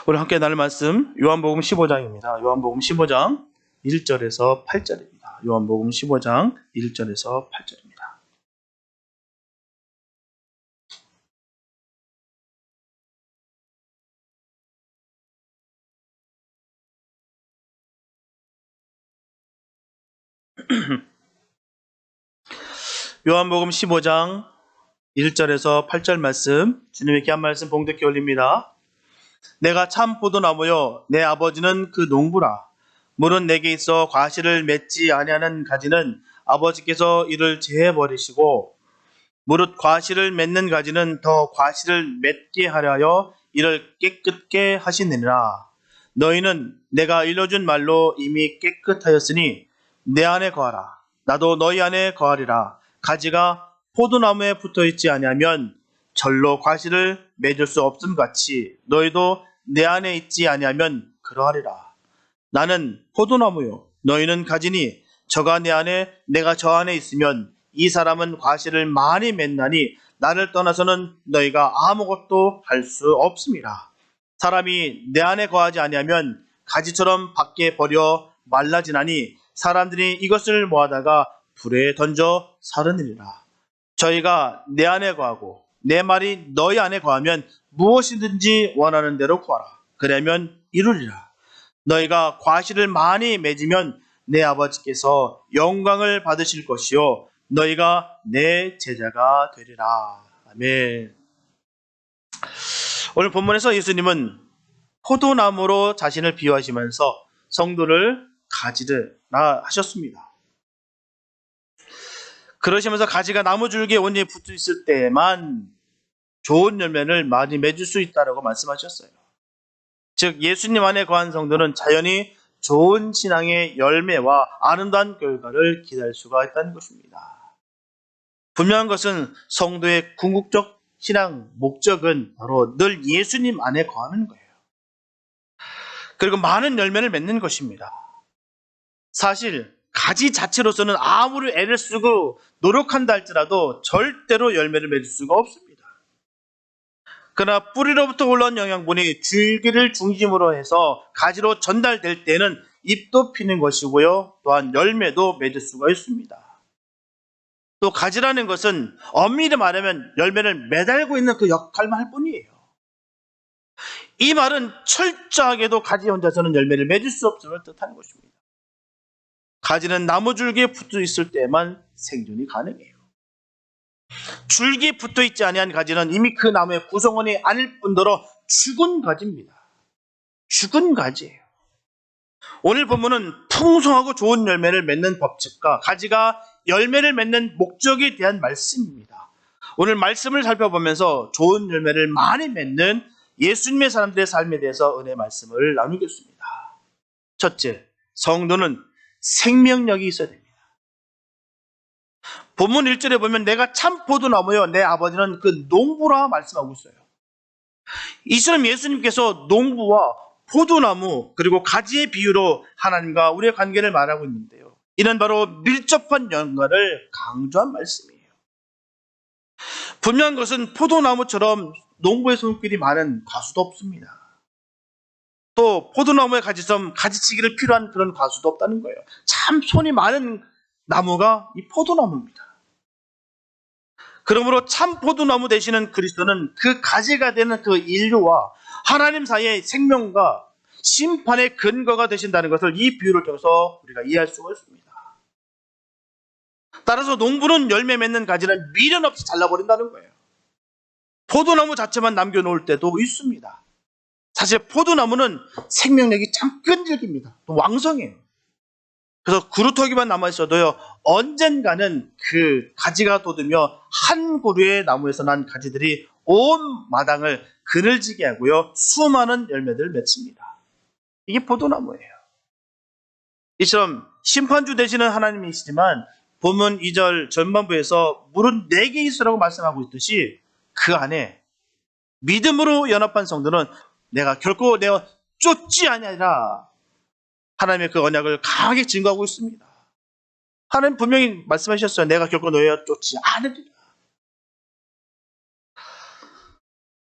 오늘 함께 나눌 말씀 요한복음 15장입니다. 요한복음 15장 1절에서 8절입니다. 요한복음 15장 1절에서 8절입니다. 요한복음 15장 1절에서 8절 말씀, 주님의 귀한 말씀 봉독해 올립니다. 내가 참 포도나무요 내 아버지는 그 농부라. 물은 내게 있어 과실을 맺지 아니하는 가지는 아버지께서 이를 제해버리시고 무릇 과실을 맺는 가지는 더 과실을 맺게 하려 이를 깨끗게 하시느니라. 너희는 내가 일러준 말로 이미 깨끗하였으니 내 안에 거하라. 나도 너희 안에 거하리라. 가지가 포도나무에 붙어있지 아니하면 절로 과실을 맺을 수 없음 같이 너희도 내 안에 있지 아니하면 그러하리라. 나는 포도나무요 너희는 가지니 저가 내 안에 내가 저 안에 있으면 이 사람은 과실을 많이 맺나니 나를 떠나서는 너희가 아무것도 할 수 없음이라. 사람이 내 안에 거하지 아니하면 가지처럼 밖에 버려 말라지나니 사람들이 이것을 모아다가 불에 던져 사르느니라. 저희가 내 안에 거하고 내 말이 너희 안에 거하면 무엇이든지 원하는 대로 구하라. 그러면 이루리라. 너희가 과실을 많이 맺으면 내 아버지께서 영광을 받으실 것이요 너희가 내 제자가 되리라. 아멘. 오늘 본문에서 예수님은 포도나무로 자신을 비유하시면서 성도를 가지라 하셨습니다. 그러시면서 가지가 나무 줄기에 온전히 붙어 있을 때에만 좋은 열매를 많이 맺을 수 있다고 말씀하셨어요. 즉 예수님 안에 거한 성도는 자연히 좋은 신앙의 열매와 아름다운 결과를 기대할 수가 있다는 것입니다. 분명한 것은 성도의 궁극적 신앙 목적은 바로 늘 예수님 안에 거하는 거예요. 그리고 많은 열매를 맺는 것입니다. 사실 가지 자체로서는 아무리 애를 쓰고 노력한다 할지라도 절대로 열매를 맺을 수가 없습니다. 그러나 뿌리로부터 올라온 영양분이 줄기를 중심으로 해서 가지로 전달될 때는 잎도 피는 것이고요. 또한 열매도 맺을 수가 있습니다. 또 가지라는 것은 엄밀히 말하면 열매를 매달고 있는 그 역할만 할 뿐이에요. 이 말은 철저하게도 가지 혼자서는 열매를 맺을 수 없음을 뜻하는 것입니다. 가지는 나무 줄기에 붙어 있을 때만 생존이 가능해요. 줄기에 붙어 있지 아니한 가지는 이미 그 나무의 구성원이 아닐 뿐더러 죽은 가지입니다. 죽은 가지예요. 오늘 본문은 풍성하고 좋은 열매를 맺는 법칙과 가지가 열매를 맺는 목적에 대한 말씀입니다. 오늘 말씀을 살펴보면서 좋은 열매를 많이 맺는 예수님의 사람들의 삶에 대해서 은혜의 말씀을 나누겠습니다. 첫째, 성도는 생명력이 있어야 됩니다. 본문 1절에 보면 내가 참 포도나무요 내 아버지는 그 농부라 말씀하고 있어요. 이처럼 예수님께서 농부와 포도나무 그리고 가지의 비유로 하나님과 우리의 관계를 말하고 있는데요. 이는 바로 밀접한 연관을 강조한 말씀이에요. 분명한 것은 포도나무처럼 농부의 손길이 많은 가수도 없습니다. 또 포도나무의 가지처럼 가지치기를 필요한 그런 가수도 없다는 거예요. 참 손이 많은 나무가 이 포도나무입니다. 그러므로 참 포도나무 되시는 그리스도는 그 가지가 되는 그 인류와 하나님 사이의 생명과 심판의 근거가 되신다는 것을 이 비유를 통해서 우리가 이해할 수가 있습니다. 따라서 농부는 열매 맺는 가지는 미련 없이 잘라버린다는 거예요. 포도나무 자체만 남겨놓을 때도 있습니다. 사실 포도나무는 생명력이 참 끈질깁니다. 또 왕성해요. 그래서 그루터기만 남아있어도요 언젠가는 그 가지가 돋으며 한 그루의 나무에서 난 가지들이 온 마당을 그늘지게 하고요 수많은 열매들을 맺습니다. 이게 포도나무예요. 이처럼 심판주 되시는 하나님이시지만 본문 2절 전반부에서 물은 내게 있으라고 말씀하고 있듯이 그 안에 믿음으로 연합한 성도는 내가 결코 내가 쫓지 아니하리라 하나님의 그 언약을 강하게 증거하고 있습니다. 하나님 분명히 말씀하셨어요. 내가 결코 너희와 쫓지 않으리라.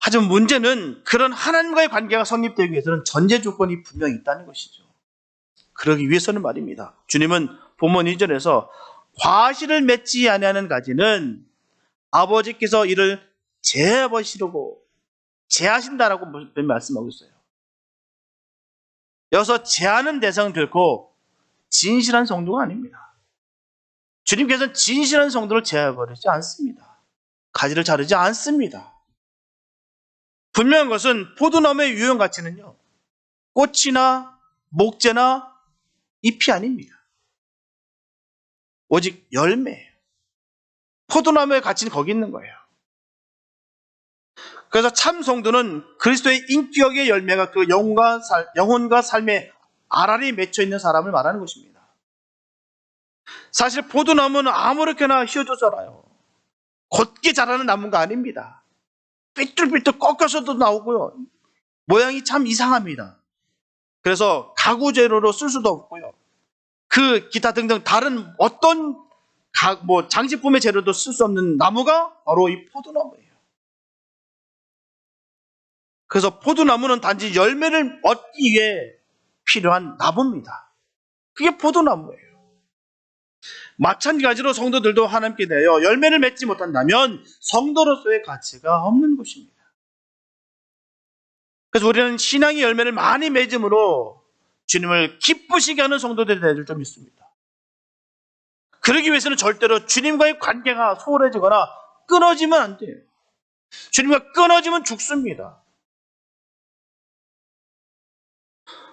하지만 문제는 그런 하나님과의 관계가 성립되기 위해서는 전제 조건이 분명히 있다는 것이죠. 그러기 위해서는 말입니다. 주님은 본문 2절에서 과실을 맺지 아니하는 가지는 아버지께서 이를 제하시려고 제하신다라고 말씀하고 있어요. 여기서 제하는 대상은 결코 진실한 성도가 아닙니다. 주님께서는 진실한 성도를 제하버리지 않습니다. 가지를 자르지 않습니다. 분명한 것은 포도나무의 유형 가치는요, 꽃이나 목재나 잎이 아닙니다. 오직 열매예요. 포도나무의 가치는 거기 있는 거예요. 그래서 참 성도는 그리스도의 인격의 열매가 그 영혼과 삶의 알알이 맺혀 있는 사람을 말하는 것입니다. 사실 포도나무는 아무렇게나 휘어져 자라요. 곧게 자라는 나무가 아닙니다. 삐뚤삐뚤 꺾여서도 나오고요. 모양이 참 이상합니다. 그래서 가구 재료로 쓸 수도 없고요. 그 기타 등등 다른 어떤 장식품의 재료도 쓸 수 없는 나무가 바로 이 포도나무예요. 그래서 포도나무는 단지 열매를 얻기 위해 필요한 나무입니다. 그게 포도나무예요. 마찬가지로 성도들도 하나님께 대하여 열매를 맺지 못한다면 성도로서의 가치가 없는 것입니다. 그래서 우리는 신앙의 열매를 많이 맺음으로 주님을 기쁘시게 하는 성도들이 되어야 좀 있습니다. 그러기 위해서는 절대로 주님과의 관계가 소홀해지거나 끊어지면 안 돼요. 주님과 끊어지면 죽습니다.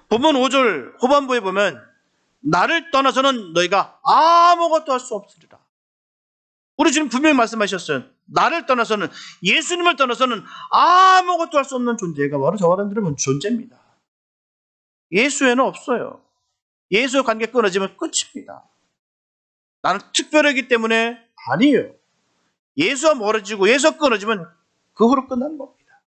본문 5절 후반부에 보면 나를 떠나서는 너희가 아무것도 할 수 없으리라. 우리 주님 분명히 말씀하셨어요. 나를 떠나서는, 예수님을 떠나서는 아무것도 할 수 없는 존재가 바로 저와 여러분들은 존재입니다. 예수 외에는 없어요. 예수와 관계 끊어지면 끝입니다. 나는 특별하기 때문에 아니에요. 예수와 멀어지고 예수와 끊어지면 그 후로 끝나는 겁니다.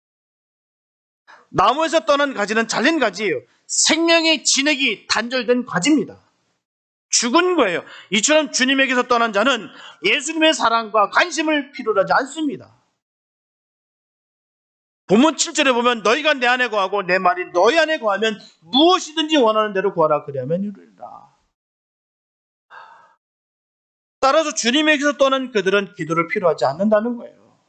나무에서 떠난 가지는 잘린 가지예요. 생명의 진액이 단절된 가지입니다. 죽은 거예요. 이처럼 주님에게서 떠난 자는 예수님의 사랑과 관심을 필요로 하지 않습니다. 본문 7절에 보면 너희가 내 안에 거하고 내 말이 너희 안에 거하면 무엇이든지 원하는 대로 구하라 그리하면 이루리라. 따라서 주님에게서 떠난 그들은 기도를 필요하지 않는다는 거예요.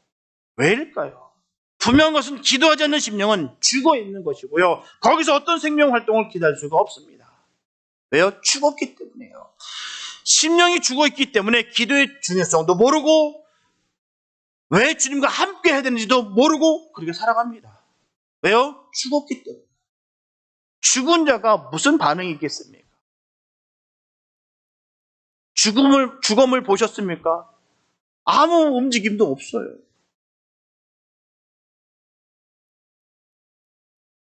왜일까요? 분명한 것은 기도하지 않는 심령은 죽어 있는 것이고요. 거기서 어떤 생명 활동을 기대할 수가 없습니다. 왜요? 죽었기 때문에요. 심령이 죽어 있기 때문에 기도의 중요성도 모르고 왜 주님과 함께 해야 되는지도 모르고 그렇게 살아갑니다. 왜요? 죽었기 때문에. 죽은 자가 무슨 반응이 있겠습니까? 죽음을 보셨습니까? 아무 움직임도 없어요.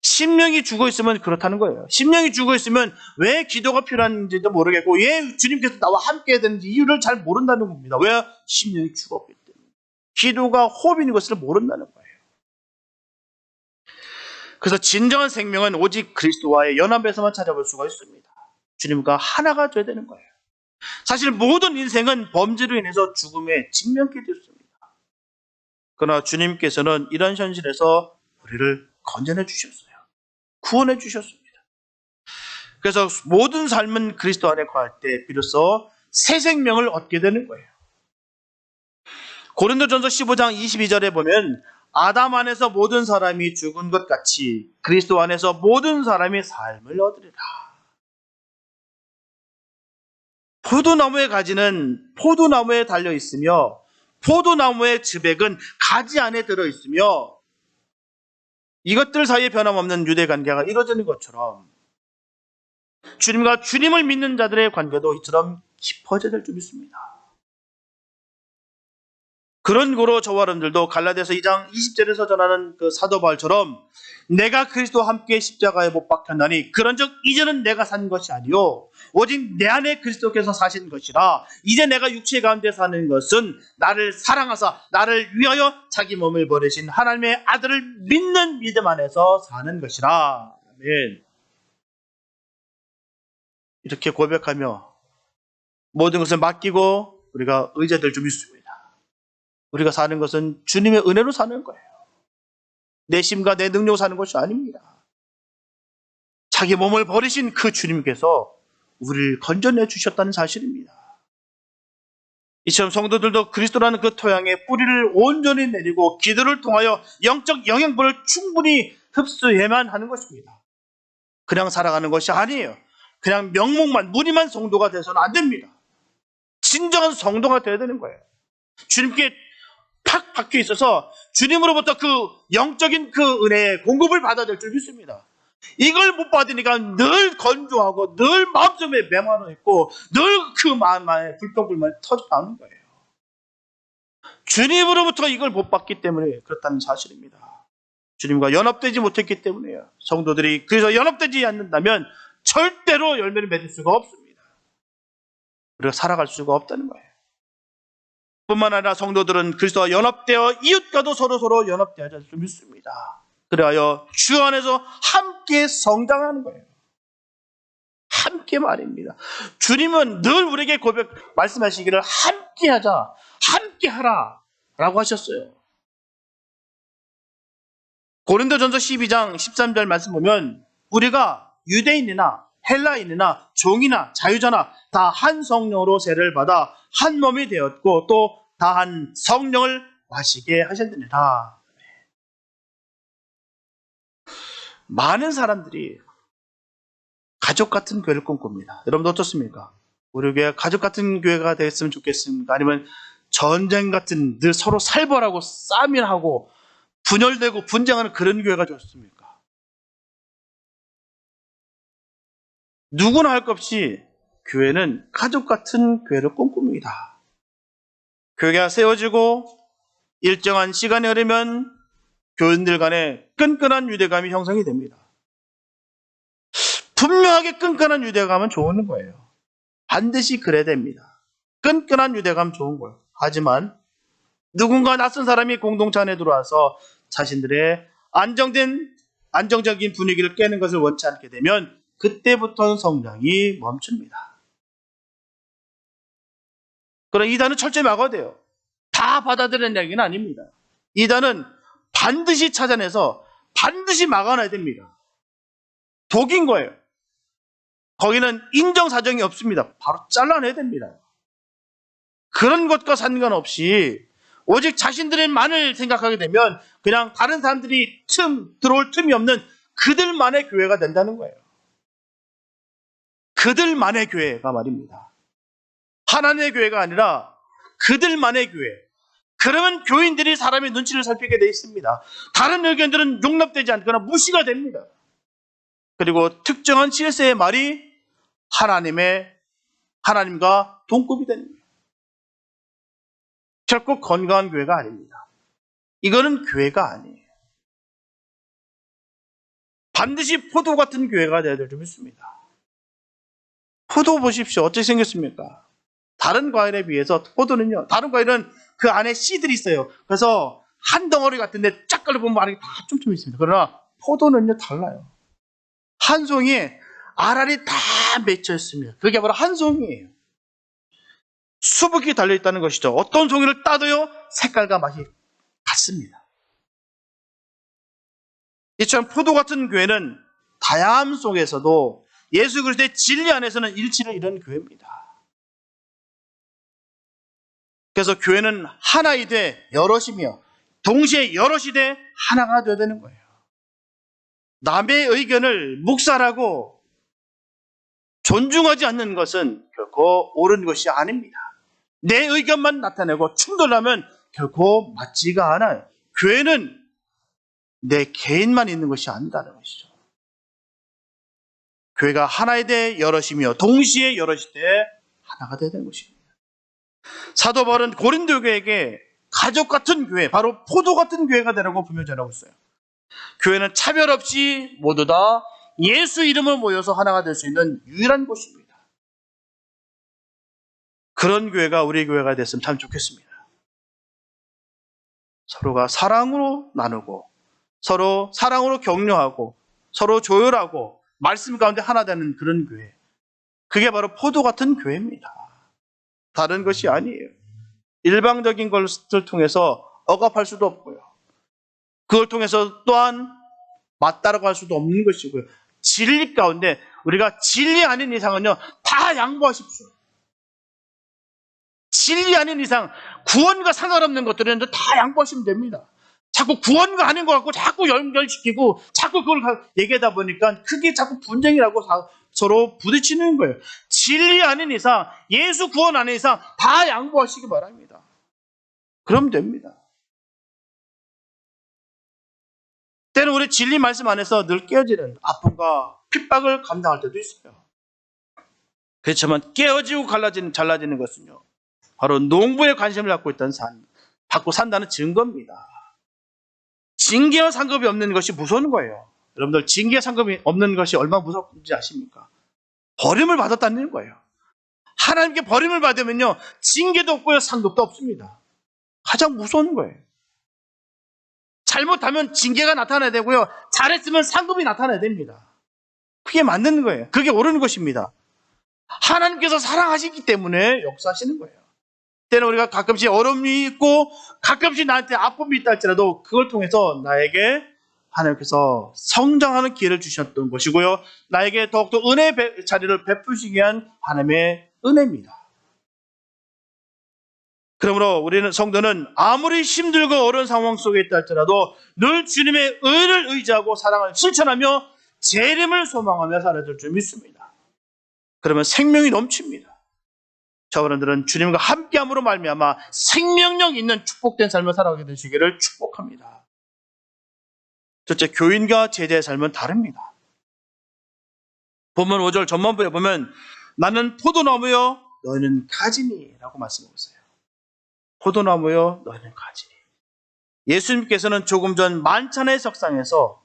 심령이 죽어 있으면 그렇다는 거예요. 심령이 죽어 있으면 왜 기도가 필요한지도 모르겠고 왜 주님께서 나와 함께 해야 되는지 이유를 잘 모른다는 겁니다. 왜? 심령이 죽었기 때문에. 기도가 호흡인 것을 모른다는 거예요. 그래서 진정한 생명은 오직 그리스도와의 연합에서만 찾아볼 수가 있습니다. 주님과 하나가 되어야 되는 거예요. 사실 모든 인생은 범죄로 인해서 죽음에 직면케 되었습니다. 그러나 주님께서는 이런 현실에서 우리를 건져내 주셨어요. 구원해 주셨습니다. 그래서 모든 삶은 그리스도 안에 거할 때 비로소 새 생명을 얻게 되는 거예요. 고린도전서 15장 22절에 보면 아담 안에서 모든 사람이 죽은 것 같이 그리스도 안에서 모든 사람이 삶을 얻으리라. 포도나무의 가지는 포도나무에 달려 있으며 포도나무의 즈백은 가지 안에 들어 있으며 이것들 사이에 변함없는 유대 관계가 이루어지는 것처럼 주님과 주님을 믿는 자들의 관계도 이처럼 깊어져야 될 줄 믿습니다. 그런 고로 저와 여러분들도 갈라디아서 2장 20절에서 전하는 그 사도 바울처럼 내가 그리스도와 함께 십자가에 못 박혔나니 그런즉 이제는 내가 산 것이 아니요 오직 내 안에 그리스도께서 사신 것이라. 이제 내가 육체 가운데 사는 것은 나를 사랑하사 나를 위하여 자기 몸을 버리신 하나님의 아들을 믿는 믿음 안에서 사는 것이라. 아멘. 이렇게 고백하며 모든 것을 맡기고 우리가 의지될 줄 믿습니다. 우리가 사는 것은 주님의 은혜로 사는 거예요. 내 심과 내 능력으로 사는 것이 아닙니다. 자기 몸을 버리신 그 주님께서 우리를 건져내 주셨다는 사실입니다. 이처럼 성도들도 그리스도라는 그 토양에 뿌리를 온전히 내리고 기도를 통하여 영적 영양분을 충분히 흡수해야만 하는 것입니다. 그냥 살아가는 것이 아니에요. 그냥 명목만 무늬만 성도가 돼서는 안 됩니다. 진정한 성도가 되어야 되는 거예요. 주님께 팍 박혀 있어서 주님으로부터 그 영적인 그 은혜의 공급을 받아야 될 줄 믿습니다. 이걸 못 받으니까 늘 건조하고 늘 마음속에 메마르 있고 늘 그 마음에 불평불만이 터져 나오는 거예요. 주님으로부터 이걸 못 받기 때문에 그렇다는 사실입니다. 주님과 연합되지 못했기 때문에요. 성도들이 그래서 연합되지 않는다면 절대로 열매를 맺을 수가 없습니다. 우리가 살아갈 수가 없다는 거예요. 뿐만 아니라 성도들은 그리스도와 연합되어 이웃과도 서로 연합되어야 할 줄 믿습니다. 그래야 주 안에서 함께 성장하는 거예요. 함께 말입니다. 주님은 늘 우리에게 말씀하시기를 함께 하자, 함께 하라 라고 하셨어요. 고린도전서 12장 13절 말씀 보면 우리가 유대인이나 헬라인이나 종이나 자유자나 다 한 성령으로 세례를 받아 한 몸이 되었고 또 다 한 성령을 마시게 하셨느니라. 많은 사람들이 가족 같은 교회를 꿈꿉니다. 여러분 어떻습니까? 우리 교회가 가족 같은 교회가 됐으면 좋겠습니까? 아니면 전쟁 같은 늘 서로 살벌하고 싸움하고 분열되고 분쟁하는 그런 교회가 좋습니까? 누구나 할 것 없이 교회는 가족 같은 교회를 꿈꿉니다. 교회가 세워지고 일정한 시간이 흐르면 교인들 간에 끈끈한 유대감이 형성이 됩니다. 분명하게 끈끈한 유대감은 좋은 거예요. 반드시 그래야 됩니다. 끈끈한 유대감 좋은 거예요. 하지만 누군가 낯선 사람이 공동체 안에 들어와서 자신들의 안정적인 분위기를 깨는 것을 원치 않게 되면 그때부터는 성장이 멈춥니다. 그러나 이단은 철저히 막아야 돼요. 다 받아들이는 얘기는 아닙니다. 이단은 반드시 찾아내서 반드시 막아놔야 됩니다. 독인 거예요. 거기는 인정사정이 없습니다. 바로 잘라내야 됩니다. 그런 것과 상관없이 오직 자신들만을 생각하게 되면 그냥 다른 사람들이 들어올 틈이 없는 그들만의 교회가 된다는 거예요. 그들만의 교회가 말입니다. 하나님의 교회가 아니라 그들만의 교회. 그러면 교인들이 사람의 눈치를 살피게 돼 있습니다. 다른 의견들은 용납되지 않거나 무시가 됩니다. 그리고 특정한 실세의 말이 하나님과 동급이 되는 거예요. 결코 건강한 교회가 아닙니다. 이거는 교회가 아니에요. 반드시 포도 같은 교회가 되어야 될 줄 믿습니다. 포도 보십시오. 어떻게 생겼습니까? 다른 과일에 비해서 포도는요, 다른 과일은 그 안에 씨들이 있어요. 그래서 한 덩어리 같은데 쫙 깔려보면 안에 다 촘촘히 있습니다. 그러나 포도는요, 달라요. 한 송이에 알알이 다 맺혀 있습니다. 그게 바로 한 송이에요. 수북이 달려있다는 것이죠. 어떤 송이를 따도요, 색깔과 맛이 같습니다. 이처럼 포도 같은 교회는 다양함 속에서도 예수 그리스도의 진리 안에서는 일치를 이루는 교회입니다. 그래서 교회는 하나이 돼 여럿이며 동시에 여럿이 돼 하나가 되어야 되는 거예요. 남의 의견을 묵살하고 존중하지 않는 것은 결코 옳은 것이 아닙니다. 내 의견만 나타내고 충돌하면 결코 맞지가 않아요. 교회는 내 개인만 있는 것이 아니다는 것이죠. 교회가 하나에 대해 여럿이며 동시에 여럿이 돼 하나가 되어야 되는 것입니다. 사도 바울은 고린도 교회에게 가족 같은 교회, 바로 포도 같은 교회가 되라고 분명히 전하고 있어요. 교회는 차별 없이 모두 다 예수 이름을 모여서 하나가 될 수 있는 유일한 곳입니다. 그런 교회가 우리 교회가 됐으면 참 좋겠습니다. 서로가 사랑으로 나누고 서로 사랑으로 격려하고 서로 조율하고 말씀 가운데 하나 되는 그런 교회. 그게 바로 포도 같은 교회입니다. 다른 것이 아니에요. 일방적인 것을 통해서 억압할 수도 없고요. 그걸 통해서 또한 맞다라고 할 수도 없는 것이고요. 진리 가운데 우리가 진리 아닌 이상은요, 다 양보하십시오. 진리 아닌 이상, 구원과 상관없는 것들은 다 양보하시면 됩니다. 자꾸 구원과 아닌 것 같고 자꾸 연결시키고 자꾸 그걸 얘기하다 보니까 그게 자꾸 분쟁이라고 서로 부딪히는 거예요. 진리 아닌 이상, 예수 구원 아닌 이상 다 양보하시기 바랍니다. 그럼 됩니다. 때는 우리 진리 말씀 안에서 늘 깨어지는 아픔과 핍박을 감당할 때도 있어요. 그렇지만 깨어지고 잘라지는 것은요, 바로 농부에 관심을 갖고 산다는 증거입니다. 징계와 상급이 없는 것이 무서운 거예요. 여러분들, 징계와 상급이 없는 것이 얼마나 무섭지 아십니까? 버림을 받았다는 거예요. 하나님께 버림을 받으면요, 징계도 없고요, 상급도 없습니다. 가장 무서운 거예요. 잘못하면 징계가 나타나야 되고요, 잘했으면 상급이 나타나야 됩니다. 그게 맞는 거예요. 그게 옳은 것입니다. 하나님께서 사랑하시기 때문에 역사하시는 거예요. 때는 우리가 가끔씩 어려움이 있고 가끔씩 나한테 아픔이 있다 할지라도 그걸 통해서 나에게 하나님께서 성장하는 기회를 주셨던 것이고요, 나에게 더욱더 은혜의 자리를 베푸시기 위한 하나님의 은혜입니다. 그러므로 우리는 성도는 아무리 힘들고 어려운 상황 속에 있다 할지라도 늘 주님의 은혜를 의지하고 사랑을 실천하며 재림을 소망하며 살아야 될 줄 믿습니다. 그러면 생명이 넘칩니다. 저분들은 주님과 함께함으로 말미암아 생명력 있는 축복된 삶을 살아가게 되시기를 축복합니다. 첫째, 교인과 제자의 삶은 다릅니다. 본문 5절 전반부에 보면 나는 포도나무여 너희는 가지니 라고 말씀하고 있어요. 포도나무여 너희는 가지니. 예수님께서는 조금 전 만찬의 석상에서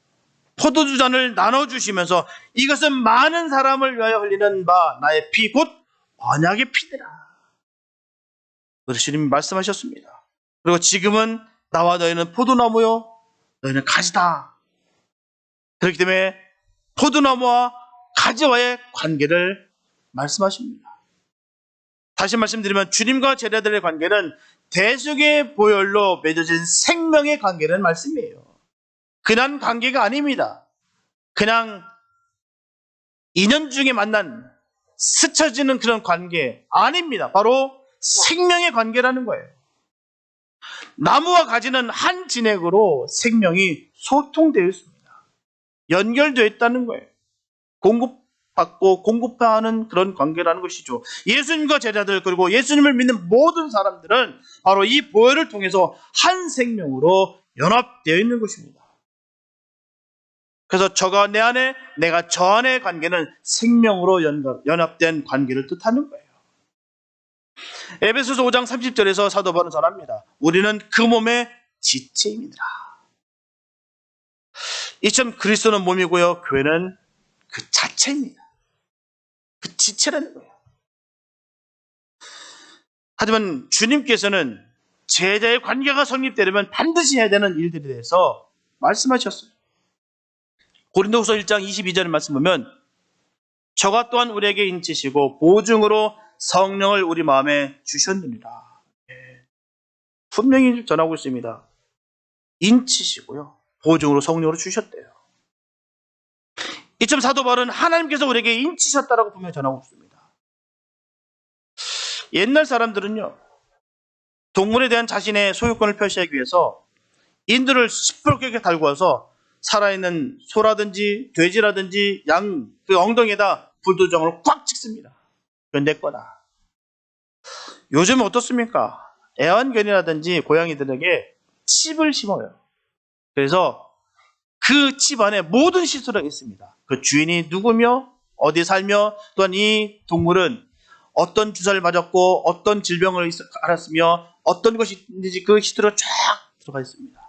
포도주잔을 나눠주시면서 이것은 많은 사람을 위하여 흘리는 바 나의 피 곧 언약의 피더라. 그래서 주님이 말씀하셨습니다. 그리고 지금은 나와 너희는 포도나무요 너희는 가지다. 그렇기 때문에 포도나무와 가지와의 관계를 말씀하십니다. 다시 말씀드리면 주님과 제자들의 관계는 대속의 보혈로 맺어진 생명의 관계라는 말씀이에요. 그냥 관계가 아닙니다. 그냥 인연 중에 만난 스쳐지는 그런 관계 아닙니다. 바로 생명의 관계라는 거예요. 나무와 가지는 한 진액으로 생명이 소통되어 있습니다. 연결되어 있다는 거예요. 공급받고 공급하는 그런 관계라는 것이죠. 예수님과 제자들 그리고 예수님을 믿는 모든 사람들은 바로 이 보혈을 통해서 한 생명으로 연합되어 있는 것입니다. 그래서 저가 내 안에 내가 저 안의 관계는 생명으로 연합된 관계를 뜻하는 거예요. 에베소서 5장 30절에서 사도 바울은 전합니다. 우리는 그 몸의 지체입니다. 이처럼 그리스도는 몸이고요, 교회는 그 자체입니다. 그 지체라는 거예요. 하지만 주님께서는 제자의 관계가 성립되려면 반드시 해야 되는 일들에 대해서 말씀하셨어요. 고린도후서 1장 22절의 말씀 보면 저가 또한 우리에게 인치시고 보증으로 성령을 우리 마음에 주셨느니라. 분명히 전하고 있습니다. 인치시고요, 보증으로 성령으로 주셨대요. 이점 사도 바울은 하나님께서 우리에게 인치셨다라고 분명히 전하고 있습니다. 옛날 사람들은요, 동물에 대한 자신의 소유권을 표시하기 위해서 인들을 시퍼렇게 달고 와서 살아있는 소라든지 돼지라든지 양 그 엉덩이에다 불도장으로 꽉 찍습니다. 그건 내 거다. 요즘은 어떻습니까? 애완견이라든지 고양이들에게 칩을 심어요. 그래서 그 칩 안에 모든 시스템이 있습니다. 그 주인이 누구며 어디 살며 또한 이 동물은 어떤 주사를 맞았고 어떤 질병을 앓았으며 어떤 것이 있는지 그 히스토리가 쫙 들어가 있습니다.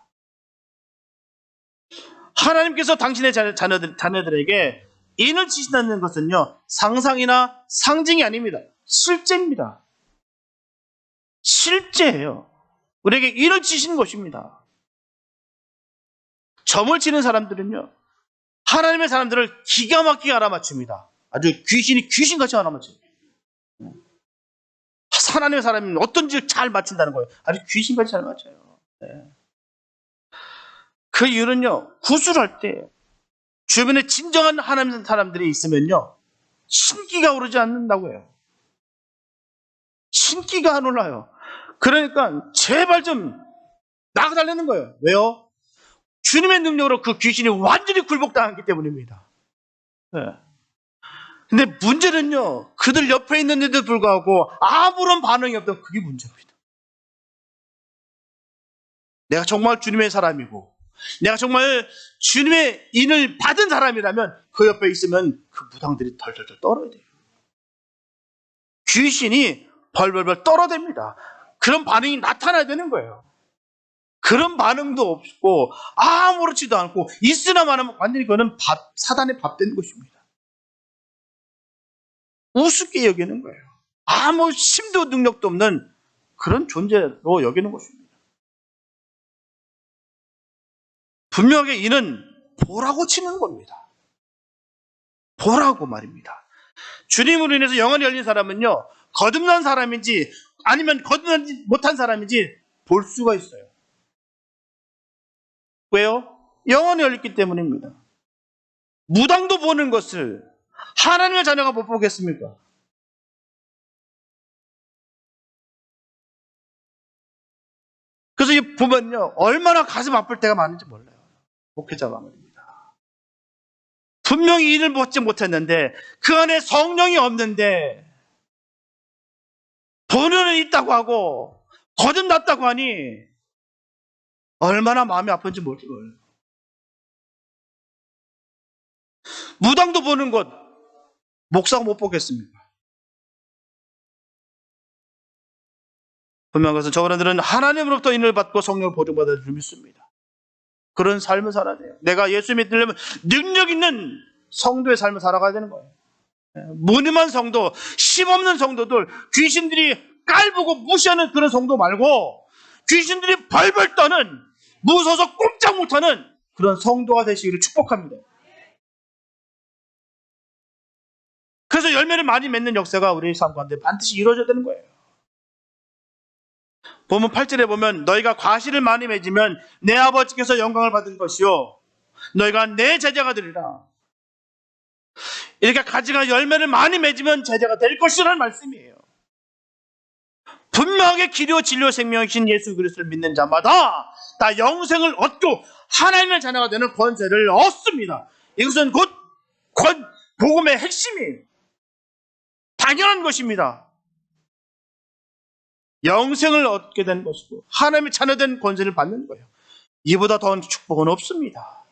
하나님께서 당신의 자녀들에게 인을 치신다는 것은요, 상상이나 상징이 아닙니다. 실제입니다. 실제예요. 우리에게 인을 치시는 것입니다. 점을 치는 사람들은요, 하나님의 사람들을 기가 막히게 알아맞춥니다. 아주 귀신같이 알아맞춥니다. 하나님의 사람이 어떤지 잘 맞춘다는 거예요. 아주 귀신같이 잘 맞춰요. 네. 그 이유는요, 구술할 때 주변에 진정한 하나님 사람들이 있으면요, 신기가 오르지 않는다고 해요. 신기가 안 올라요. 그러니까 제발 좀 나가달라는 거예요. 왜요? 주님의 능력으로 그 귀신이 완전히 굴복당했기 때문입니다. 네. 근데 문제는요, 그들 옆에 있는데도 불구하고 아무런 반응이 없던 그게 문제입니다. 내가 정말 주님의 사람이고, 내가 정말 주님의 인을 받은 사람이라면 그 옆에 있으면 그 무당들이 덜덜덜 떨어야 돼요. 귀신이 벌벌벌 떨어댑니다. 그런 반응이 나타나야 되는 거예요. 그런 반응도 없고 아무렇지도 않고 있으나마나 완전히 그거는 사단의 밥 된 것입니다. 우습게 여기는 거예요. 아무 힘도 능력도 없는 그런 존재로 여기는 것입니다. 분명하게 이는 보라고 치는 겁니다. 보라고 말입니다. 주님으로 인해서 영혼이 열린 사람은요, 거듭난 사람인지 아니면 거듭나지 못한 사람인지 볼 수가 있어요. 왜요? 영혼이 열렸기 때문입니다. 무당도 보는 것을 하나님의 자녀가 못 보겠습니까? 그래서 이 보면요, 얼마나 가슴 아플 때가 많은지 몰라요. 목회자가 말입니다. 분명히 일을 먹지 못했는데 그 안에 성령이 없는데 본ön은 있다고 하고 거듭났다고 하니 얼마나 마음이 아픈지 몰라요. 무당도 보는 것 목사가 못 보겠습니까? 분명한 것은 저분들은 하나님으로부터 인을 받고 성령을 보증받을 줄 믿습니다. 그런 삶을 살아야 돼요. 내가 예수 믿으려면 능력 있는 성도의 삶을 살아가야 되는 거예요. 무능한 성도, 힘없는 성도들, 귀신들이 깔보고 무시하는 그런 성도 말고 귀신들이 벌벌 떠는, 무서워서 꼼짝 못하는 그런 성도가 되시기를 축복합니다. 그래서 열매를 많이 맺는 역사가 우리 삶 가운데 반드시 이루어져야 되는 거예요. 보면 8절에 보면 너희가 과실을 많이 맺으면 내 아버지께서 영광을 받을 것이요 너희가 내 제자가 되리라. 이렇게 가지가 열매를 많이 맺으면 제자가 될 것이라는 말씀이에요. 분명하게 길이요 진리요 생명이신 예수 그리스도를 믿는 자마다 다 영생을 얻고 하나님의 자녀가 되는 권세를 얻습니다. 이것은 곧 복음의 핵심이에요. 당연한 것입니다. 영생을 얻게 된 것이고 하나님의 자녀된 권세를 받는 거예요. 이보다 더한 축복은 없습니다.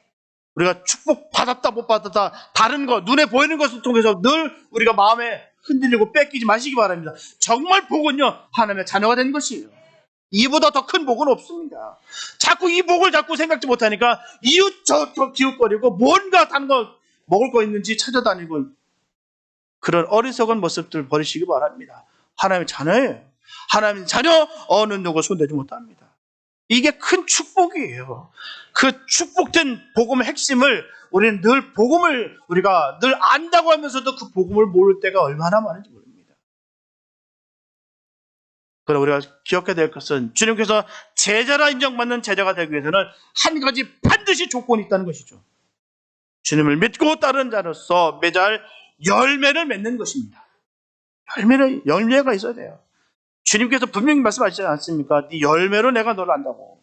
우리가 축복 받았다 못 받았다 다른 것, 눈에 보이는 것을 통해서 늘 우리가 마음에 흔들리고 뺏기지 마시기 바랍니다. 정말 복은요, 하나님의 자녀가 된 것이에요. 이보다 더 큰 복은 없습니다. 자꾸 이 복을 자꾸 생각지 못하니까 이웃 저 기웃거리고 뭔가 다른 거 먹을 거 있는지 찾아다니고 그런 어리석은 모습들 버리시기 바랍니다. 하나님의 자녀예요. 하나님의 자녀 어느 누구 손대지 못합니다. 이게 큰 축복이에요. 그 축복된 복음의 핵심을 우리는 늘 복음을 우리가 늘 안다고 하면서도 그 복음을 모를 때가 얼마나 많은지 모릅니다. 그러나 우리가 기억해야 될 것은 주님께서 제자라 인정받는 제자가 되기 위해서는 한 가지 반드시 조건이 있다는 것이죠. 주님을 믿고 따르는 자로서 맺을 열매를 맺는 것입니다. 열매가 있어야 돼요. 주님께서 분명히 말씀하시지 않습니까? 네 열매로 내가 너를 안다고.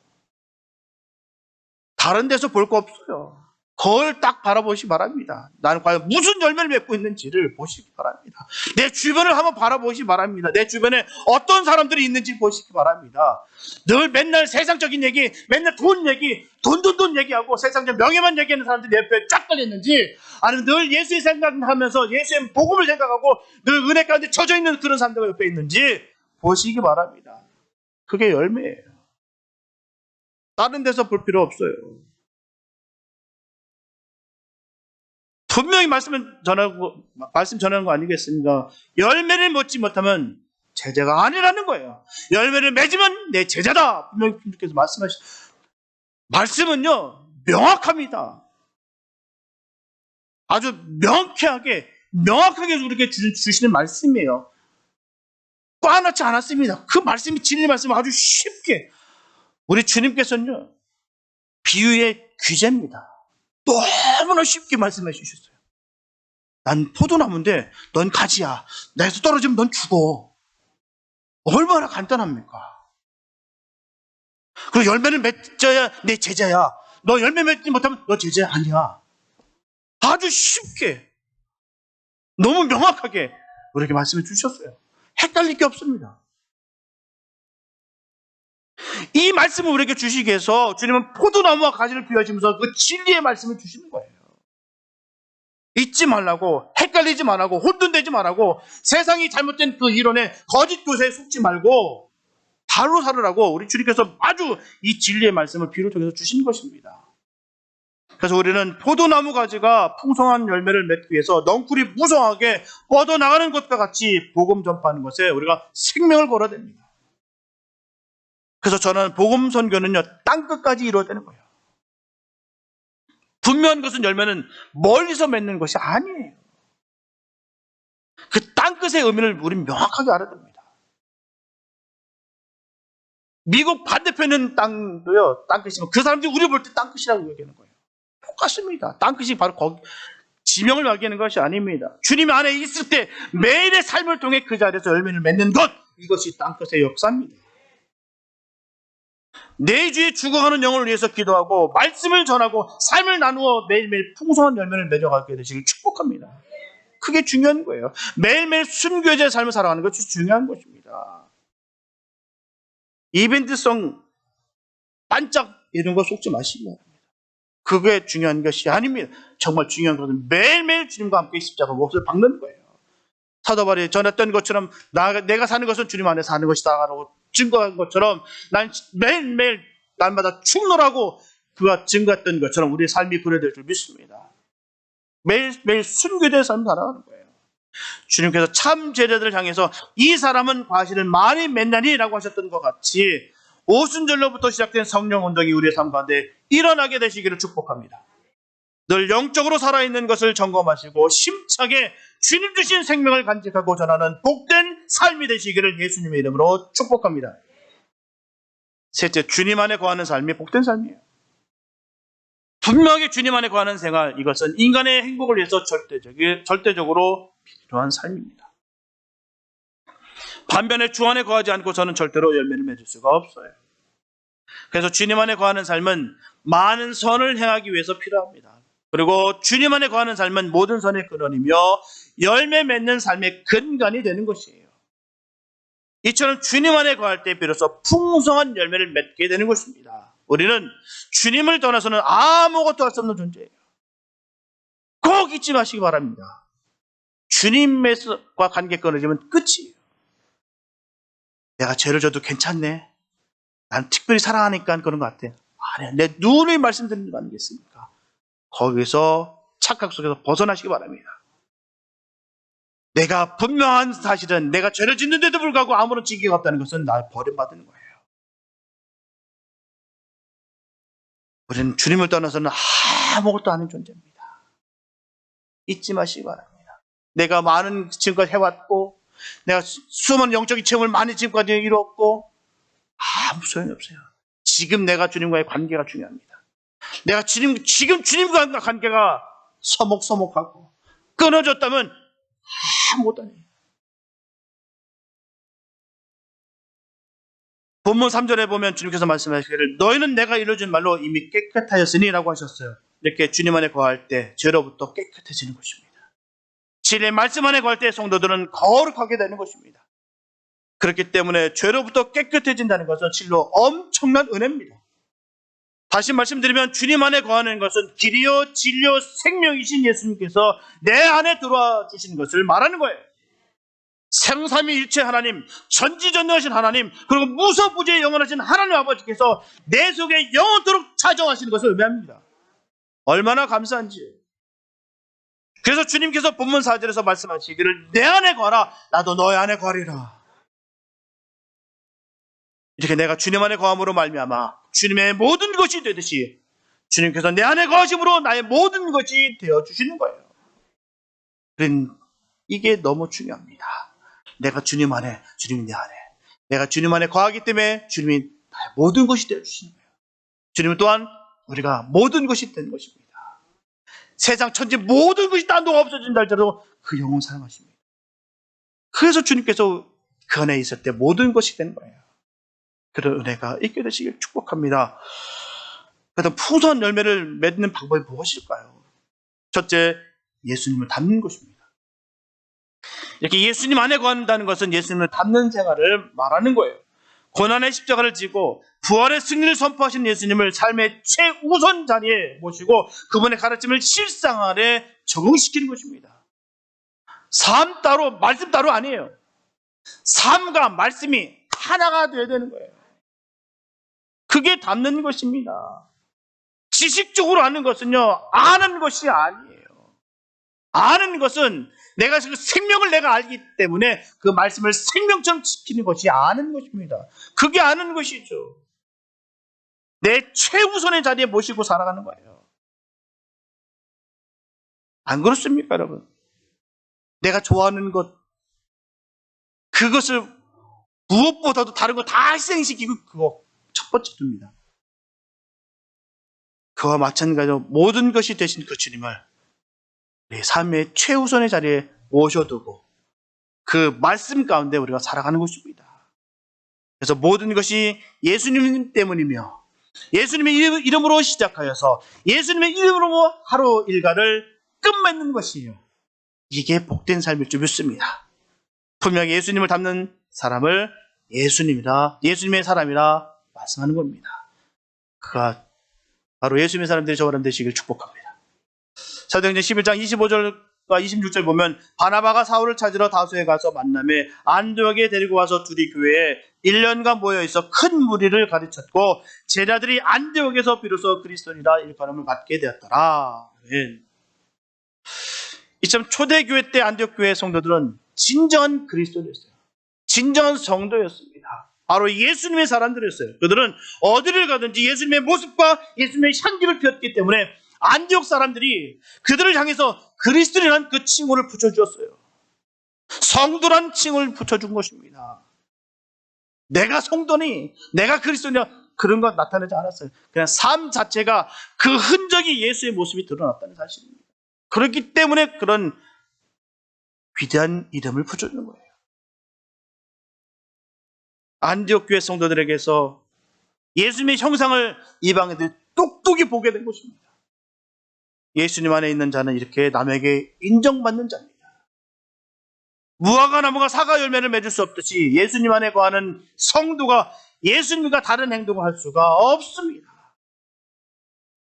다른 데서 볼 거 없어요. 그걸 딱 바라보시기 바랍니다. 나는 과연 무슨 열매를 맺고 있는지를 보시기 바랍니다. 내 주변을 한번 바라보시기 바랍니다. 내 주변에 어떤 사람들이 있는지 보시기 바랍니다. 늘 맨날 세상적인 얘기, 맨날 돈 얘기, 돈 얘기하고 세상적 명예만 얘기하는 사람들이 내 옆에 쫙 걸렸는지, 아니면 늘 예수의 생각하면서 예수의 복음을 생각하고 늘 은혜 가운데 젖어 있는 그런 사람들이 옆에 있는지 보시기 바랍니다. 그게 열매예요. 다른 데서 볼 필요 없어요. 분명히 말씀 전하는 거 아니겠습니까? 열매를 맺지 못하면 제자가 아니라는 거예요. 열매를 맺으면 내 제자다. 분명히 주님께서 말씀은요, 명확합니다. 아주 명확하게 우리에게 주시는 말씀이에요. 꽈놓지 않았습니다. 그 말씀이 진리 말씀을 아주 쉽게 우리 주님께서는요, 비유의 귀재입니다. 너무나 쉽게 말씀해 주셨어요. 난 포도나무인데 넌 가지야. 나에서 떨어지면 넌 죽어. 얼마나 간단합니까? 그리고 열매를 맺어야 내 제자야. 너 열매 맺지 못하면 너 제자 아니야. 아주 쉽게, 너무 명확하게 우리에게 말씀해 주셨어요. 헷갈릴 게 없습니다. 이 말씀을 우리에게 주시기 위해서 주님은 포도나무와 가지를 비유하시면서 그 진리의 말씀을 주시는 거예요. 잊지 말라고, 헷갈리지 말라고, 혼돈되지 말라고, 세상이 잘못된 그 이론에 거짓 교세에 속지 말고 바로 살으라고 우리 주님께서 아주 이 진리의 말씀을 비유를 통해서 주신 것입니다. 그래서 우리는 포도나무 가지가 풍성한 열매를 맺기 위해서 넝쿨이 무성하게 뻗어나가는 것과 같이 복음 전파하는 것에 우리가 생명을 걸어야 됩니다. 그래서 저는 복음 선교는요, 땅끝까지 이루어야 되는 거예요. 분명한 것은 열매는 멀리서 맺는 것이 아니에요. 그 땅끝의 의미를 우리는 명확하게 알아야 됩니다. 미국 반대편은 땅도요, 땅끝이면 그 사람들이 우리 볼 때 땅끝이라고 얘기하는 거예요. 똑같습니다. 땅끝이 바로 거기 지명을 말하는 것이 아닙니다. 주님 안에 있을 때 매일의 삶을 통해 그 자리에서 열매를 맺는 것, 이것이 땅끝의 역사입니다. 내 주에 죽어가는 영혼을 위해서 기도하고 말씀을 전하고 삶을 나누어 매일매일 풍성한 열매를 맺어가게 되시길 축복합니다. 그게 중요한 거예요. 매일매일 순교자의 삶을 살아가는 것이 중요한 것입니다. 이벤트성 반짝 이런 거 속지 마시기 바랍니다. 그게 중요한 것이 아닙니다. 정말 중요한 것은 매일매일 주님과 함께 십자가 몫을 박는 거예요. 사도 바울이 전했던 것처럼 내가 사는 것은 주님 안에 사는 것이다 라고 증거한 것처럼 난 매일매일 날마다 충돌하고 그가 증거했던 것처럼 우리의 삶이 그래야 될 줄 믿습니다. 매일매일 순교된 삶을 살아가는 거예요. 주님께서 참 제자들을 향해서 이 사람은 과실을 많이 맺나니 라고 하셨던 것 같이 오순절로부터 시작된 성령 운동이 우리의 삶 가운데 일어나게 되시기를 축복합니다. 늘 영적으로 살아있는 것을 점검하시고 심차게 주님 주신 생명을 간직하고 전하는 복된 삶이 되시기를 예수님의 이름으로 축복합니다. 셋째, 주님 안에 거하는 삶이 복된 삶이에요. 분명하게 주님 안에 거하는 생활, 이것은 인간의 행복을 위해서 절대적으로 필요한 삶입니다. 반면에 주 안에 거하지 않고서는 절대로 열매를 맺을 수가 없어요. 그래서 주님 안에 거하는 삶은 많은 선을 행하기 위해서 필요합니다. 그리고 주님 안에 거하는 삶은 모든 선의 근원이며 열매 맺는 삶의 근간이 되는 것이에요. 이처럼 주님 안에 거할 때 비로소 풍성한 열매를 맺게 되는 것입니다. 우리는 주님을 떠나서는 아무것도 할 수 없는 존재예요. 꼭 잊지 마시기 바랍니다. 주님과 관계 끊어지면 끝이에요. 내가 죄를 져도 괜찮네. 난 특별히 사랑하니까 그런 것 같아. 아니야. 내 누누이 말씀드리는 거 아니겠습니까? 거기서 착각 속에서 벗어나시기 바랍니다. 내가 분명한 사실은 내가 죄를 짓는데도 불구하고 아무런 징계가 없다는 것은 날 버림받는 거예요. 우리는 주님을 떠나서는 아무것도 아닌 존재입니다. 잊지 마시기 바랍니다. 내가 많은 지금까지 해왔고 내가 수많은 영적인 체험을 많이 지금까지 이루었고 아무 소용이 없어요. 지금 내가 주님과의 관계가 중요합니다. 내가 지금 주님과 관계가 서먹서먹하고 끊어졌다면 아무것도 아니에요. 본문 3절에 보면 주님께서 말씀하시기를 너희는 내가 일러준 말로 이미 깨끗하였으니 라고 하셨어요. 이렇게 주님 안에 거할 때 죄로부터 깨끗해지는 것입니다. 진리의 말씀 안에 거할 때 성도들은 거룩하게 되는 것입니다. 그렇기 때문에 죄로부터 깨끗해진다는 것은 실로 엄청난 은혜입니다. 다시 말씀드리면 주님 안에 거하는 것은 길이요 진리요 생명이신 예수님께서 내 안에 들어와 주시는 것을 말하는 거예요. 생삼위일체 하나님, 전지전능하신 하나님, 그리고 무소부지의 영원하신 하나님 아버지께서 내 속에 영원토록 차정하시는 것을 의미합니다. 얼마나 감사한지. 그래서 주님께서 본문 4절에서 말씀하시기를 내 안에 거하라 나도 너의 안에 거하리라. 이렇게 내가 주님 안에 거함으로 말미암아 주님의 모든 것이 되듯이 주님께서 내 안에 거하심으로 나의 모든 것이 되어주시는 거예요. 이게 너무 중요합니다. 내가 주님 안에, 주님이 내 안에. 내가 주님 안에 거하기 때문에 주님이 나의 모든 것이 되어주시는 거예요. 주님은 또한 우리가 모든 것이 된 것입니다. 세상 천지 모든 것이 다 녹아 없어진다 할지라도 그 영혼 사랑하십니다. 그래서 주님께서 그 안에 있을 때 모든 것이 된 거예요. 그런 은혜가 있게 되시길 축복합니다. 그래서 풍성한 열매를 맺는 방법이 무엇일까요? 첫째, 예수님을 닮는 것입니다. 이렇게 예수님 안에 거한다는 것은 예수님을 닮는 생활을 말하는 거예요. 고난의 십자가를 지고 부활의 승리를 선포하신 예수님을 삶의 최우선 자리에 모시고 그분의 가르침을 실생활에 적용시키는 것입니다. 삶 따로 말씀 따로 아니에요. 삶과 말씀이 하나가 되어야 되는 거예요. 그게 닮는 것입니다. 지식적으로 아는 것은요, 아는 것이 아니에요. 아는 것은 내가 그 생명을 내가 알기 때문에 그 말씀을 생명처럼 지키는 것이 아는 것입니다. 그게 아는 것이죠. 내 최우선의 자리에 모시고 살아가는 거예요. 안 그렇습니까, 여러분? 내가 좋아하는 것, 그것을 무엇보다도 다른 거 다 희생시키고 그거 첫 번째 둡니다. 그와 마찬가지로 모든 것이 되신 그 주님을 내 삶의 최우선의 자리에 모셔두고 그 말씀 가운데 우리가 살아가는 것입니다. 그래서 모든 것이 예수님 때문이며 예수님의 이름으로 시작하여서 예수님의 이름으로 하루 일과를 끝맺는 것이에요. 이게 복된 삶일 줄 믿습니다. 분명히 예수님을 닮는 사람을 예수님의 사람이라 말씀하는 겁니다. 그가 바로 예수님의 사람들이 저와 여러분 되시길 축복합니다. 사도행전 11장 25절과 26절 보면 바나바가 사울을 찾으러 다소에 가서 만남에 안디옥에 데리고 와서 둘이 교회에 1년간 모여있어 큰 무리를 가르쳤고 제자들이 안디옥에서 비로소 그리스도인이라 일컬음을 받게 되었더라. 이처럼 초대교회 때 안디옥 교회 성도들은 진정한 그리스도인이었어요. 진정한 성도였습니다. 바로 예수님의 사람들이었어요. 그들은 어디를 가든지 예수님의 모습과 예수님의 향기를 피웠기 때문에 안디옥 사람들이 그들을 향해서 그리스도인이라는 그 칭호를 붙여주었어요. 성도란 칭호를 붙여준 것입니다. 내가 성도니, 내가 그리스도냐 그런 건 나타나지 않았어요. 그냥 삶 자체가 그 흔적이 예수의 모습이 드러났다는 사실입니다. 그렇기 때문에 그런 위대한 이름을 붙여주는 거예요. 안디옥 교회 성도들에게서 예수님의 형상을 이방인들이 똑똑히 보게 된 것입니다. 예수님 안에 있는 자는 이렇게 남에게 인정받는 자입니다. 무화과 나무가 사과 열매를 맺을 수 없듯이 예수님 안에 거하는 성도가 예수님과 다른 행동을 할 수가 없습니다.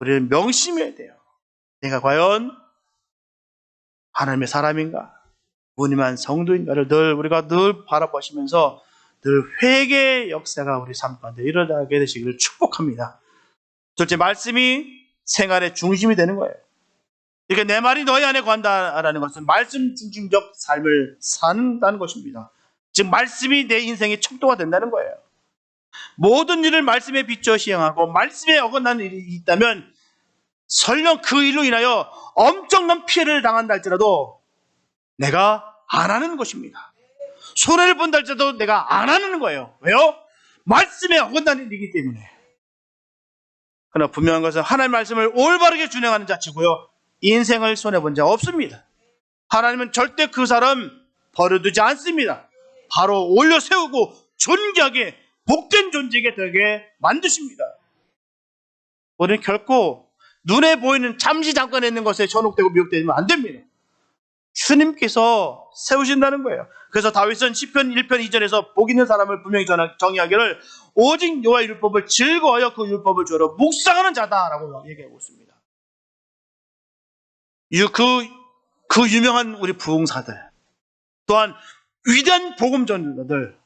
우리는 명심해야 돼요. 내가 과연 하나님의 사람인가? 무늬만 성도인가를 우리가 늘 바라보시면서 늘 회개의 역사가 우리 삶 가운데 일어나게 되시기를 축복합니다. 둘째, 말씀이 생활의 중심이 되는 거예요. 이렇게 내 말이 너희 안에 거한다라는 것은 말씀 중심적 삶을 산다는 것입니다. 즉 말씀이 내 인생의 척도가 된다는 거예요. 모든 일을 말씀에 비춰 시행하고 말씀에 어긋나는 일이 있다면 설령 그 일로 인하여 엄청난 피해를 당한다 할지라도 내가 안 하는 것입니다. 손해를 본다 할지라도 내가 안 하는 거예요. 왜요? 말씀에 어긋나는 일이기 때문에. 그러나 분명한 것은 하나님의 말씀을 올바르게 준행하는 자치고요, 인생을 손해본 자 없습니다. 하나님은 절대 그 사람 버려두지 않습니다. 바로 올려 세우고 존귀하게 복된 존재에게 되게 만드십니다. 우리는 결코 눈에 보이는 잠시 잠깐 있는 것에 전혹되고 미혹되면 안 됩니다. 주님께서 세우신다는 거예요. 그래서 다윗은 시편 1편 2절에서 복 있는 사람을 분명히 정의하기를 오직 여호와의 율법을 즐거워하여 그 율법을 주로 묵상하는 자다라고 얘기하고 있습니다. 그 유명한 우리 부흥사들, 또한 위대한 복음 전도자들,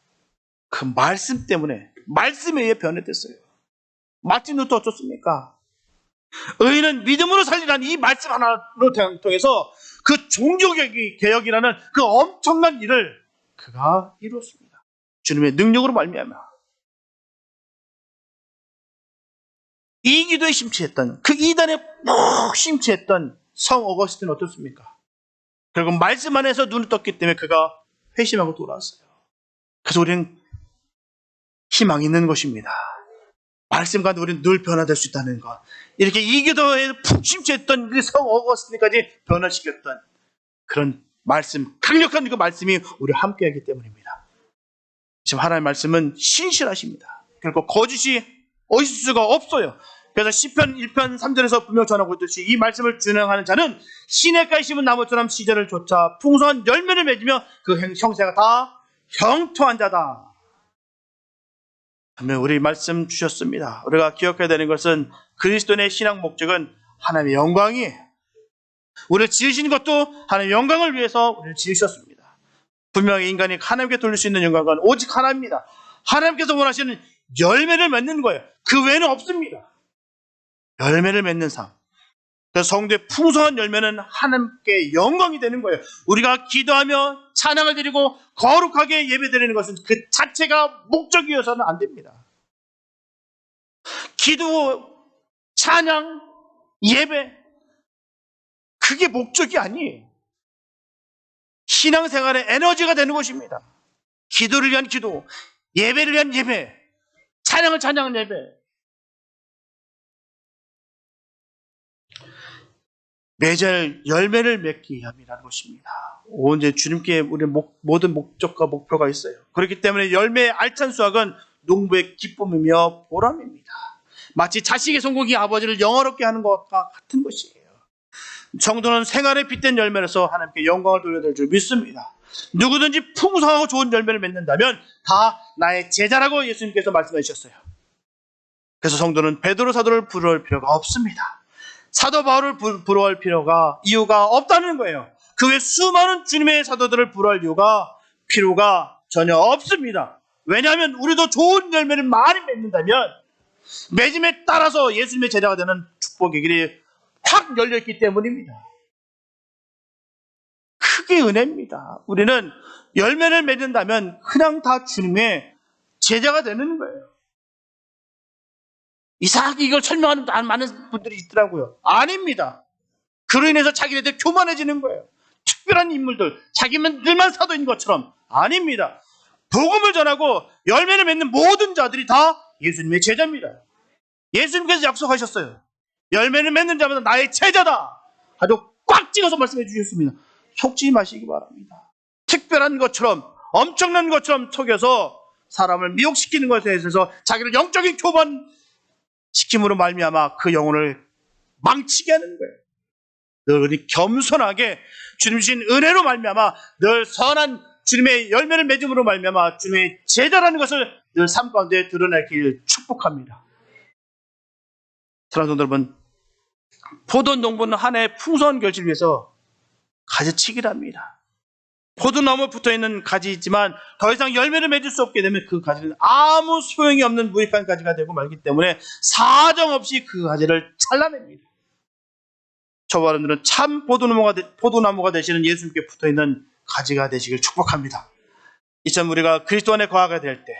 그 말씀 때문에, 말씀에 의해 변화됐어요. 마틴 루터 어떻습니까? 의인은 믿음으로 살리라는 이 말씀 하나로 통해서 그 종교개혁이라는 그 엄청난 일을 그가 이루었습니다. 주님의 능력으로 말미암아. 이 기도에 심취했던, 그 이단에 푹 심취했던 성 어거스틴은 어떻습니까? 결국 말씀 안에서 눈을 떴기 때문에 그가 회심하고 돌아왔어요. 그래서 우리는 희망이 있는 것입니다. 말씀 가운데 우리는 늘 변화될 수 있다는 것. 이렇게 이기도에 푹 침체했던 그 성 어거스틴까지 변화시켰던 그런 말씀, 강력한 그 말씀이 우리와 함께하기 때문입니다. 지금 하나님의 말씀은 신실하십니다. 결코 거짓이 있을 수가 없어요. 그래서 시편 1편 3절에서 분명 전하고 있듯이 이 말씀을 준행하는 자는 시냇가에 심은 나무처럼 시절을 쫓아 풍성한 열매를 맺으며 그 형세가 다 형통한 자다. 우리 말씀 주셨습니다. 우리가 기억해야 되는 것은 그리스도인의 신앙 목적은 하나님의 영광이에요. 우리를 지으신 것도 하나님의 영광을 위해서 우리를 지으셨습니다. 분명히 인간이 하나님께 돌릴 수 있는 영광은 오직 하나입니다. 하나님께서 원하시는 열매를 맺는 거예요. 그 외에는 없습니다. 열매를 맺는 삶. 그래서 성도의 풍성한 열매는 하나님께 영광이 되는 거예요. 우리가 기도하며 찬양을 드리고 거룩하게 예배드리는 것은 그 자체가 목적이어서는 안 됩니다. 기도, 찬양, 예배, 그게 목적이 아니에요. 신앙생활의 에너지가 되는 것입니다. 기도를 위한 기도, 예배를 위한 예배, 찬양을 찬양한 예배. 매절 열매를 맺기 위함이라는 것입니다. 언제 주님께 우리의 모든 목적과 목표가 있어요. 그렇기 때문에 열매의 알찬 수확은 농부의 기쁨이며 보람입니다. 마치 자식의 성공이 아버지를 영화롭게 하는 것과 같은 것이에요. 성도는 생활에 빗댄 열매로서 하나님께 영광을 돌려드릴 줄 믿습니다. 누구든지 풍성하고 좋은 열매를 맺는다면 다 나의 제자라고 예수님께서 말씀해 주셨어요. 그래서 성도는 베드로 사도를 부러울 필요가 없습니다. 사도 바울을 부러워할 이유가 없다는 거예요. 그 외 수많은 주님의 사도들을 부러워할 필요가 전혀 없습니다. 왜냐하면 우리도 좋은 열매를 많이 맺는다면 맺음에 따라서 예수님의 제자가 되는 축복의 길이 확 열려있기 때문입니다. 크게 은혜입니다. 우리는 열매를 맺는다면 그냥 다 주님의 제자가 되는 거예요. 이상하게 이걸 설명하는 많은 분들이 있더라고요. 아닙니다. 그로 인해서 자기네들 교만해지는 거예요. 특별한 인물들, 자기들만 사도인 것처럼. 아닙니다. 복음을 전하고 열매를 맺는 모든 자들이 다 예수님의 제자입니다. 예수님께서 약속하셨어요. 열매를 맺는 자마다 나의 제자다. 아주 꽉 찍어서 말씀해 주셨습니다. 속지 마시기 바랍니다. 특별한 것처럼, 엄청난 것처럼 속여서 사람을 미혹시키는 것에 있어서 자기를 영적인 교만시킴으로 말미암아 그 영혼을 망치게 하는 거예요. 늘 겸손하게 주님 주신 은혜로 말미암아 늘 선한 주님의 열매를 맺음으로 말미암아 주님의 제자라는 것을 늘 삶 가운데 드러내길 축복합니다. 사랑하는 여러분, 포도 농부는 한 해 풍성한 결실을 위해서 가지치기를 합니다. 포도나무에 붙어있는 가지이지만 더 이상 열매를 맺을 수 없게 되면 그 가지는 아무 소용이 없는 무익한 가지가 되고 말기 때문에 사정없이 그 가지를 잘라냅니다. 저와 여러분들은 참 포도나무가 되시는 예수님께 붙어있는 가지가 되시길 축복합니다. 이처럼 우리가 그리스도 안에 거하게 될 때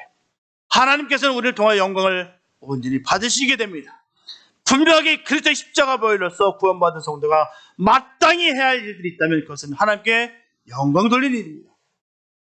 하나님께서는 우리를 통하여 영광을 온전히 받으시게 됩니다. 분명하게 그리스도의 십자가 보혈로서 구원받은 성도가 마땅히 해야 할 일들이 있다면 그것은 하나님께 영광 돌리는 일입니다.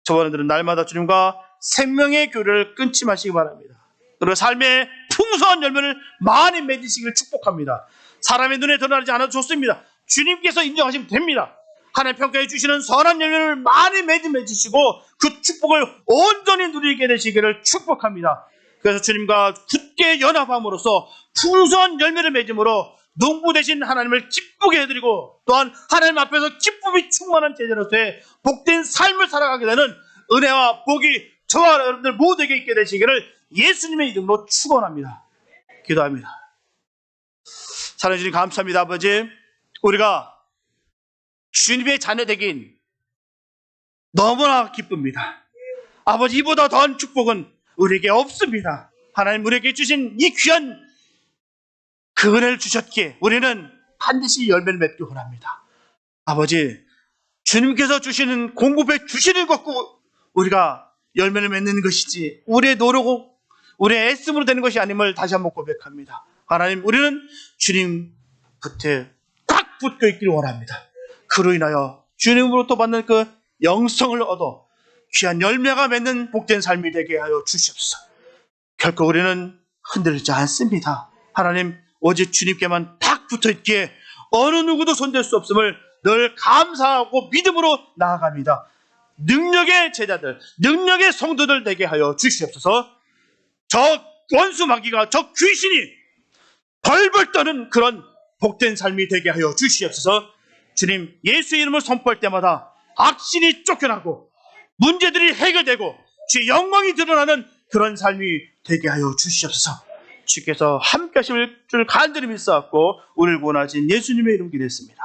저와 여러분들은 날마다 주님과 생명의 교류를 끊지 마시기 바랍니다. 그리고 삶의 풍성한 열매를 많이 맺으시기를 축복합니다. 사람의 눈에 드러나지 않아도 좋습니다. 주님께서 인정하시면 됩니다. 하나님 평가해 주시는 선한 열매를 많이 맺으시고 그 축복을 온전히 누리게 되시기를 축복합니다. 그래서 주님과 굳게 연합함으로써 풍성한 열매를 맺음으로 농부 되신 하나님을 기쁘게 해드리고 또한 하나님 앞에서 기쁨이 충만한 제자로서의 복된 삶을 살아가게 되는 은혜와 복이 저와 여러분들 모두에게 있게 되시기를 예수님의 이름으로 축원합니다. 기도합니다. 사랑해 주님 감사합니다. 아버지, 우리가 주님의 자녀 되긴 너무나 기쁩니다. 아버지, 이보다 더한 축복은 우리에게 없습니다. 하나님 우리에게 주신 이 귀한 그 은혜를 주셨기에 우리는 반드시 열매를 맺기 원합니다. 아버지, 주님께서 주시는 공급해 주시는 것고 우리가 열매를 맺는 것이지 우리의 노력, 우리의 애씀으로 되는 것이 아님을 다시 한번 고백합니다. 하나님, 우리는 주님 곁에 딱 붙어 있기를 원합니다. 그로 인하여 주님으로부터 받는 그 영성을 얻어 귀한 열매가 맺는 복된 삶이 되게 하여 주시옵소서. 결코 우리는 흔들리지 않습니다. 하나님, 오직 주님께만 딱 붙어있기에 어느 누구도 손댈 수 없음을 늘 감사하고 믿음으로 나아갑니다. 능력의 제자들, 능력의 성도들 되게 하여 주시옵소서. 저 원수 마귀가, 저 귀신이 벌벌 떠는 그런 복된 삶이 되게 하여 주시옵소서. 주님, 예수의 이름을 선포할 때마다 악신이 쫓겨나고 문제들이 해결되고 주의 영광이 드러나는 그런 삶이 되게 하여 주시옵소서. 주께서 함께 하실 줄 간절히 믿사옵고 우리를 구원하신 예수님의 이름 기도했습니다.